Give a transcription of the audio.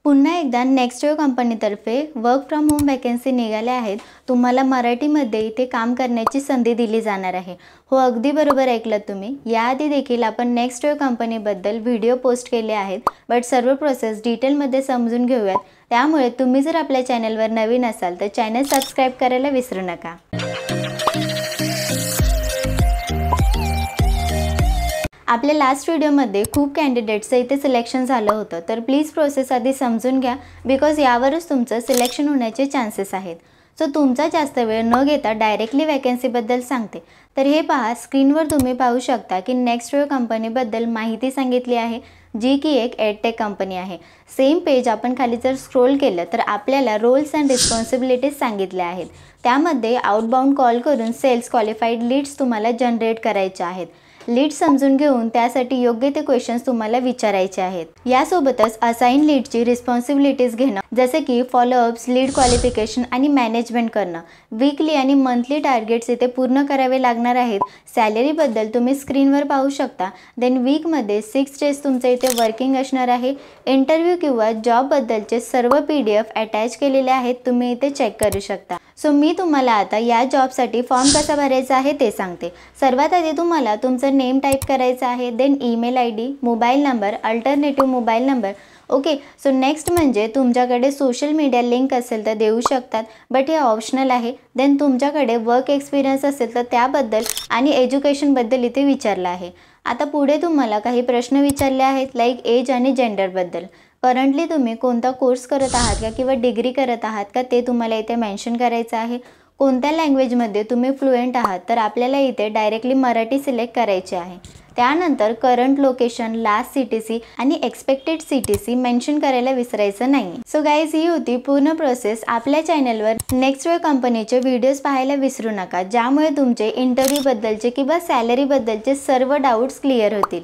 पुन्हा एकदा next wave कंपनीतर्फे वर्क फ्रॉम होम वॅकन्सी निघाल्या आहेत। तुम्हाला मराठीमध्ये इथे काम करण्याची संधी दिली जाणार आहे। हो, अगदी बरोबर ऐकलं तुम्ही। याआधी देखील आपण नेक्स्ट वेव कंपनीबद्दल व्हिडिओ पोस्ट केले आहेत, बट सर्व प्रोसेस डिटेलमध्ये समजून घेऊयात। त्यामुळे तुम्ही जर आपल्या चॅनलवर नवीन असाल तर चॅनल सबस्क्राइब करायला विसरू नका। आपल्या लास्ट व्हिडिओमध्ये खूप कॅन्डिडेट्सचं इथे सिलेक्शन झालं होतं, तर प्लीज प्रोसेस आधी समजून घ्या, बिकॉज यावरच तुमचं सिलेक्शन होण्याचे चान्सेस आहेत। सो तुमचा जास्त वेळ न घेता डायरेक्टली वॅकन्सीबद्दल सांगते। तर हे पहा, स्क्रीनवर तुम्ही पाहू शकता की नेक्स्ट वेव कंपनीबद्दल माहिती सांगितली आहे, जी की एक एडटेक कंपनी आहे। सेम पेज आपण खाली जर स्क्रोल केलं तर आपल्याला रोल्स अँड रिस्पॉन्सिबिलिटीज सांगितल्या आहेत। त्यामध्ये आउटबाउंड कॉल करून सेल्स क्वालिफाईड लीड्स तुम्हाला जनरेट करायचे आहेत। लीड समजून घेऊन त्यासाठी योग्य ते क्वेश्चन्स तुम्हाला विचारायचे आहेत। यासोबतच असाइन लीडची रिस्पॉन्सिबिलिटीज घेणं, जसे की फॉलोअप्स, लीड क्वालिफिकेशन आणि मॅनेजमेंट करणं। वीकली आणि मंथली टार्गेट्स इथे पूर्ण करावे लागणार आहेत। सॅलरीबद्दल तुम्ही स्क्रीनवर पाहू शकता। देन वीकमध्ये 6 डेज तुमचं इथे वर्किंग असणार आहे। इंटरव्ह्यू किंवा जॉबबद्दलचे सर्व PDF अटॅच केलेले आहेत, तुम्ही इथे चेक करू शकता। सो मी तुम्हाला आता या जॉबसाठी फॉर्म कसा भरायचा आहे ते सांगते। सर्वात आधी तुम्हाला तुमचं नेम टाईप करायचं आहे, then email ID, mobile number, alternative mobile number. Okay, so next म्हणजे तुमच्याकडे सोशल मीडिया लिंक असेल तर देऊ शकतात, बट हे ऑप्शनल आहे। देन तुमच्याकडे वर्क एक्सपिरियन्स असेल तर त्याबद्दल आणि एज्युकेशनबद्दल इथे विचारलं आहे। आता पुढे तुम्हाला काही प्रश्न विचारले आहेत, लाईक एज आणि जेंडरबद्दल। करंटली तुम्ही कोणता कोर्स करत आहात का किंवा डिग्री करत आहात का ते तुम्हाला इथे मेन्शन करायचं आहे। कोणत्या लँग्वेजमध्ये तुम्ही फ्लुएंट आहात, तर आपल्याला इथे डायरेक्टली मराठी सिलेक्ट करायचे आहे। त्यानंतर करंट लोकेशन, लास्ट CTC आणि एक्सपेक्टेड CTC मेन्शन करायला विसरायचं नाही। सो गाईज, ही होती पूर्ण प्रोसेस। आपल्या चॅनलवर नेक्स्ट वेव कंपनीचे व्हिडिओज पाहायला विसरू नका, ज्यामुळे तुमचे इंटरव्ह्यूबद्दलचे किंवा सॅलरीबद्दलचे सर्व डाऊट्स क्लिअर होतील।